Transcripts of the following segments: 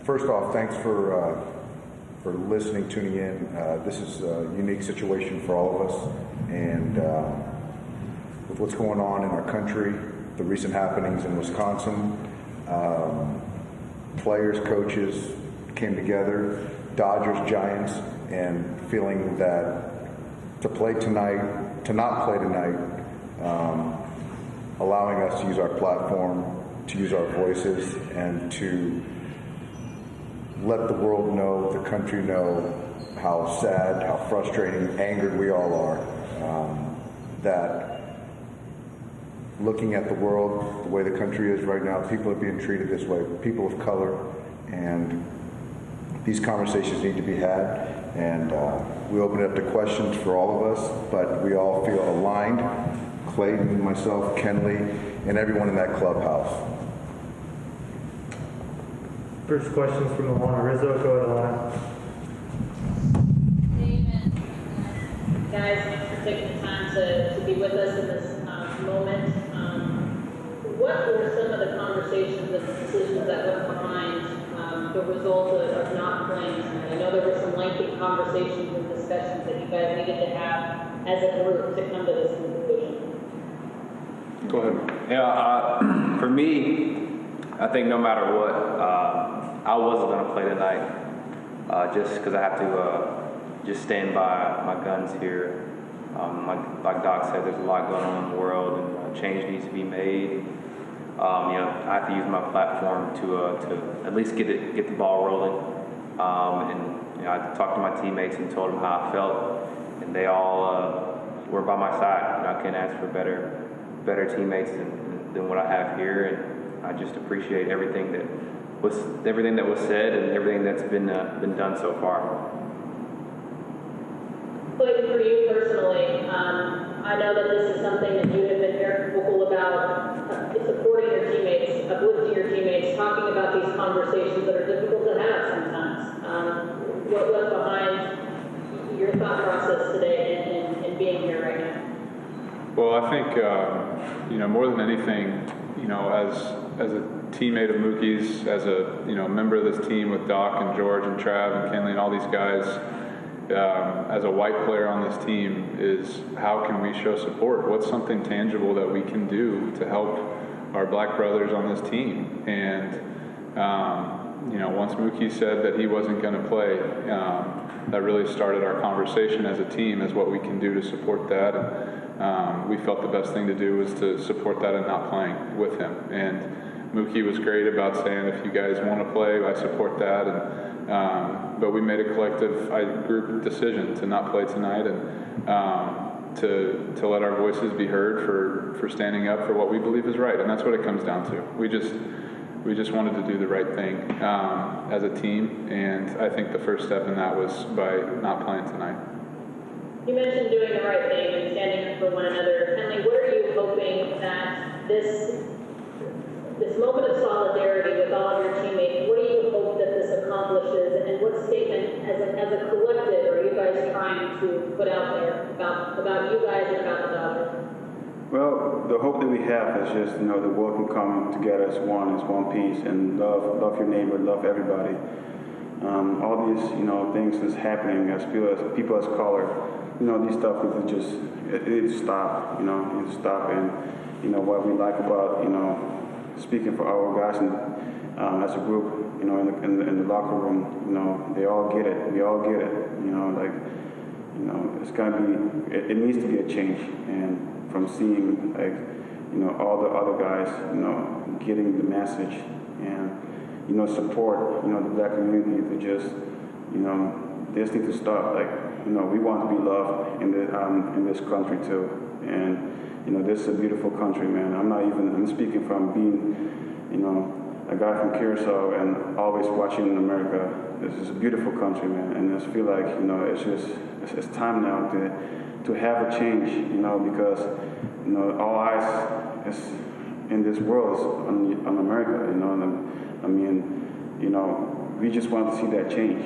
First off, thanks for listening, tuning in. This is a unique situation for all of us, and with what's going on in our country, the recent happenings in Wisconsin, players, coaches came together, Dodgers, Giants, and feeling that to play tonight, to not play tonight, allowing us to use our platform, to use our voices, and to let the world know, the country know how sad, how frustrating, angered we all are. That looking at the world, the way the country is right now, people are being treated this way, people of color, and these conversations need to be had. And we open it up to questions for all of us, but we all feel aligned. Clayton, myself, Kenley, and everyone in that clubhouse. First questions from Alana Rizzo. Go ahead, Alana. Amen. Guys, thanks for taking the time to be with us in this moment. What were some of the conversations and decisions that went behind the result of not playing tonight? I know there were some lengthy conversations and discussions that you guys needed to have as a group to come to this conclusion. Go ahead. Yeah, for me, I think no matter what, I wasn't going to play tonight just because I have to just stand by my guns here. Like Doc said, there's a lot going on in the world, and change needs to be made. I have to use my platform to at least get the ball rolling. And I talked to my teammates and told them how I felt, and they all were by my side. I can't ask for better teammates than what I have here, and I just appreciate everything that was said and everything that's been done so far. Clayton, for you personally, I know that this is something that you have been very vocal about, supporting your teammates, uplifting your teammates, talking about these conversations that are difficult to have sometimes. What went behind your thought process today in being here right now? Well, I think more than anything, as a teammate of Mookie's, as a member of this team with Doc and George and Trav and Kenley and all these guys, as a white player on this team, is how can we show support? What's something tangible that we can do to help our black brothers on this team? And once Mookie said that he wasn't going to play, that really started our conversation as a team as what we can do to support that. And we felt the best thing to do was to support that and not playing with him. And Mookie was great about saying, if you guys want to play, I support that. And but we made a collective group decision to not play tonight, and to let our voices be heard for standing up for what we believe is right. And that's what it comes down to. We just wanted to do the right thing as a team, and I think the first step in that was by not playing tonight. You mentioned doing the right thing and standing up for one another. Kenley, what are you hoping that this moment of solidarity with all of your teammates, what do you hope that this accomplishes, and what statement as a collective are you guys trying to put out there about you guys and about the Dodgers? Well, the hope that we have is just, the world can come together as one piece, and love your neighbor, love everybody. All these, things that's happening as people as color, these stuff need to stop, need to stop. And, what we like about, speaking for our guys and as a group, in the locker room, they all get it. We all get it. It's gonna be. It needs to be a change, and from seeing all the other guys, getting the message and support, the black community to just, this need to stop. We want to be loved in this country too, and. This is a beautiful country, man. I'm speaking from being, a guy from Kershaw and always watching America. This is a beautiful country, man. And I just feel like, it's time now to have a change, because, all eyes is in this world is on America, we just want to see that change,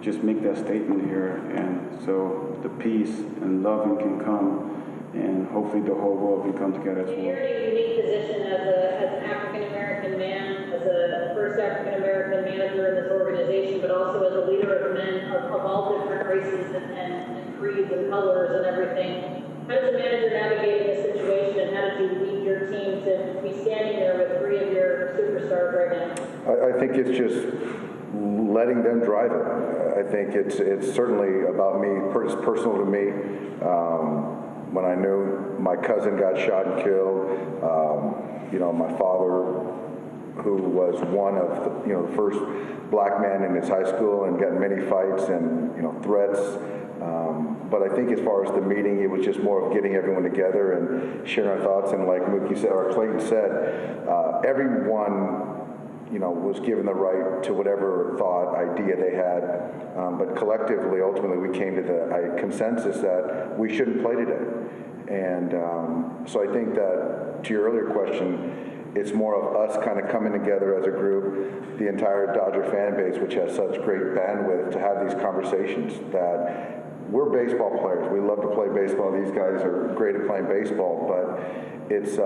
just make that statement here. And so the peace and loving can come. And hopefully the whole world can come together as well. You're in a unique position as an African-American man, as a first African-American manager in this organization, but also as a leader of men of all different races and creeds and colors and everything. How does a manager navigate in this situation, and how did you lead your team to be standing there with 3 of your superstars right now? I think it's just letting them drive it. I think it's certainly about me, it's personal to me. When I knew my cousin got shot and killed, my father, who was one of the first black man in his high school and got many fights and threats. But I think as far as the meeting, it was just more of getting everyone together and sharing our thoughts. And like Mookie said, or Clayton said, everyone was given the right to whatever thought, idea they had. But collectively, ultimately, we came to the consensus that we shouldn't play today. And so I think that, to your earlier question, it's more of us kind of coming together as a group, the entire Dodger fan base, which has such great bandwidth to have these conversations, that we're baseball players. We love to play baseball. These guys are great at playing baseball, but it's,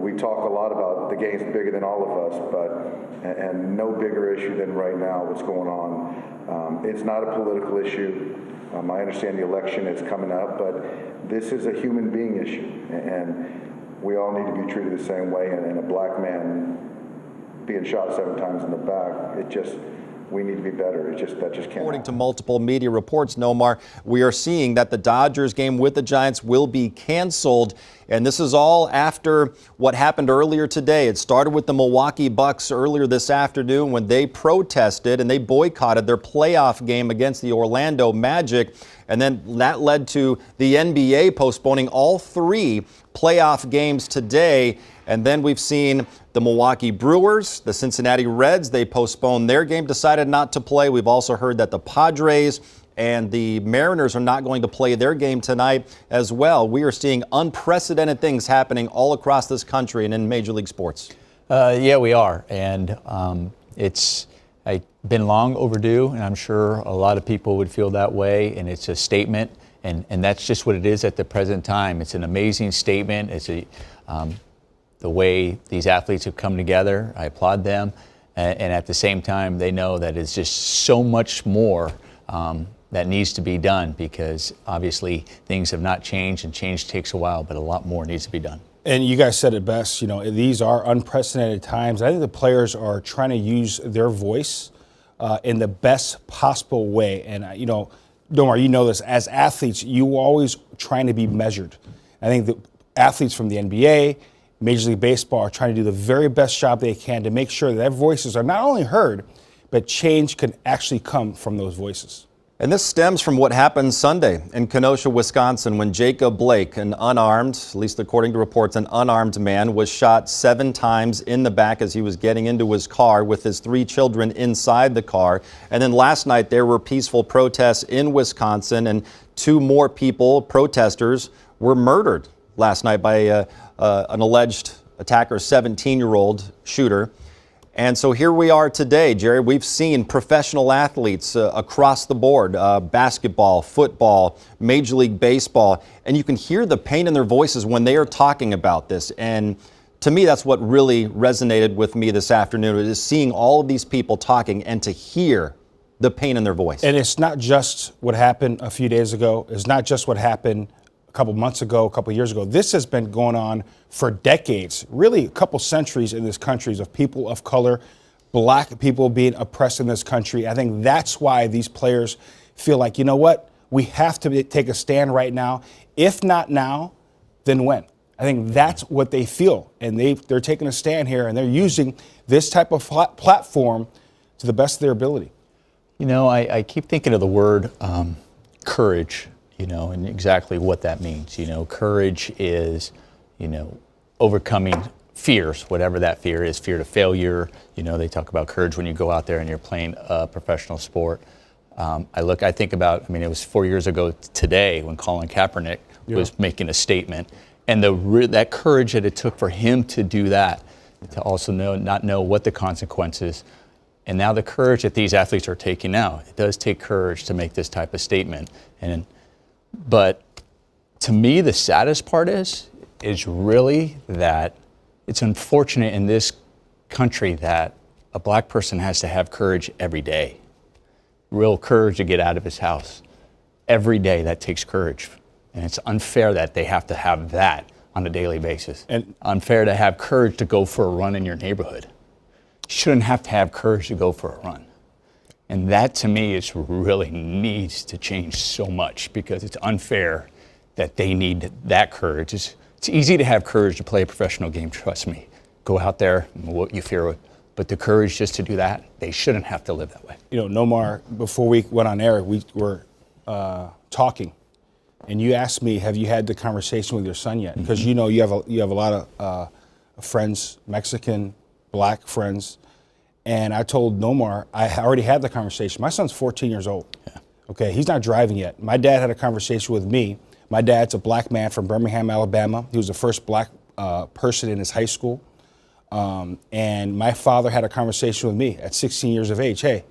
we talk a lot about the game's bigger than all of us, and no bigger issue than right now what's going on. It's not a political issue. I understand the election is coming up, but this is a human being issue, and we all need to be treated the same way. And a black man being shot 7 times in the back, we need to be better. That just can't happen. According to multiple media reports, Nomar, we are seeing that the Dodgers game with the Giants will be canceled. And this is all after what happened earlier today. It started with the Milwaukee Bucks earlier this afternoon when they protested and they boycotted their playoff game against the Orlando Magic. And then that led to the NBA postponing all 3 playoff games today. And then we've seen the Milwaukee Brewers, the Cincinnati Reds, they postponed their game, decided not to play. We've also heard that the Padres and the Mariners are not going to play their game tonight as well. We are seeing unprecedented things happening all across this country and in Major League sports. Yeah, we are. And it's been long overdue, and I'm sure a lot of people would feel that way. And it's a statement, and that's just what it is at the present time. It's an amazing statement. It's the way these athletes have come together. I applaud them. And at the same time, they know that it's just so much more that needs to be done, because obviously things have not changed, and change takes a while, but a lot more needs to be done. And you guys said it best, these are unprecedented times. I think the players are trying to use their voice in the best possible way. And, Nomar, you know this, as athletes, you always trying to be measured. I think the athletes from the NBA, Major League Baseball are trying to do the very best job they can to make sure that their voices are not only heard, but change can actually come from those voices. And this stems from what happened Sunday in Kenosha, Wisconsin, when Jacob Blake, an unarmed, at least according to reports, an unarmed man, was shot 7 times in the back as he was getting into his car with his 3 children inside the car. And then last night there were peaceful protests in Wisconsin, and 2 more people, protesters, were murdered last night by an alleged attacker, 17-year-old shooter. And so here we are today, Jerry. We've seen professional athletes across the board, basketball, football, Major League Baseball, and you can hear the pain in their voices when they are talking about this. And to me, that's what really resonated with me this afternoon, is seeing all of these people talking and to hear the pain in their voice. And it's not just what happened a few days ago. It's not just what happened a couple months ago, a couple years ago. This has been going on for decades, really a couple centuries in this country, of people of color, black people being oppressed in this country. I think that's why these players feel like, you know what, we have to take a stand right now. If not now, then when? I think that's what they feel. And they're taking a stand here, and they're using this type of platform to the best of their ability. I keep thinking of the word courage, and exactly what that means. Courage is, overcoming fears, whatever that fear is, fear to failure. They talk about courage when you go out there and you're playing a professional sport. I think about, it was 4 years ago today when Colin Kaepernick was making a statement, and that courage that it took for him to do that, to also not know what the consequences. And now the courage that these athletes are taking now, it does take courage to make this type of statement. But to me, the saddest part is really that it's unfortunate in this country that A black person has to have courage every day. Real courage to get out of his house. Every day that takes courage. And it's unfair that they have to have that on a daily basis. And unfair to have courage to go for a run in your neighborhood. You shouldn't have to have courage to go for a run. And that to me is really needs to change so much because it's unfair that they need that courage. It's easy to have courage to play a professional game, trust me. Go out there and what you fear with. But the courage just to do that, they shouldn't have to live that way. You know, Nomar, before we went on air, we were talking, and you asked me, "Have you had the conversation with your son yet?" Because you know you have a lot of friends, Mexican, black friends, and I told Nomar I already had the conversation. My son's 14 years old. Yeah. Okay, he's not driving yet. My dad had a conversation with me. My dad's a black man from Birmingham, Alabama. He was the first black person in his high school. And my father had a conversation with me at 16 years of age. Hey,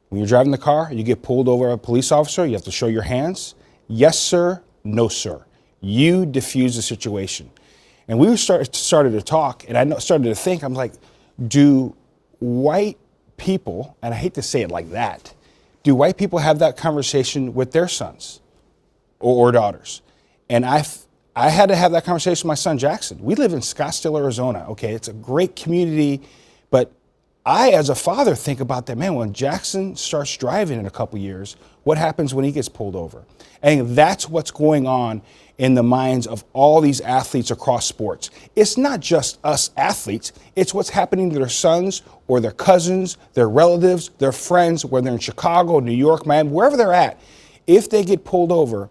when you're driving the car, you get pulled over by a police officer, you have to show your hands. Yes, sir. No, sir. You diffuse the situation. And we started to talk, and I started to think, I'm like, do white people, and I hate to say it like that, do white people have that conversation with their sons or daughters? And I had to have that conversation with my son, Jackson. We live in Scottsdale, Arizona. Okay, it's a great community, but I, as a father, think about that. Man, when Jackson starts driving in a couple years, what happens when he gets pulled over? And that's what's going on in the minds of all these athletes across sports. It's not just us athletes. It's what's happening to their sons or their cousins, their relatives, their friends, whether in Chicago, New York, Miami, wherever they're at. If they get pulled over,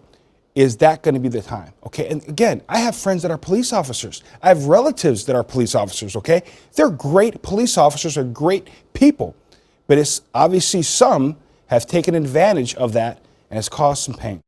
is that going to be the time? Okay, and again, I have friends that are police officers. I have relatives that are police officers, okay? They're great police officers, they're great people. But it's obviously some have taken advantage of that and it's caused some pain.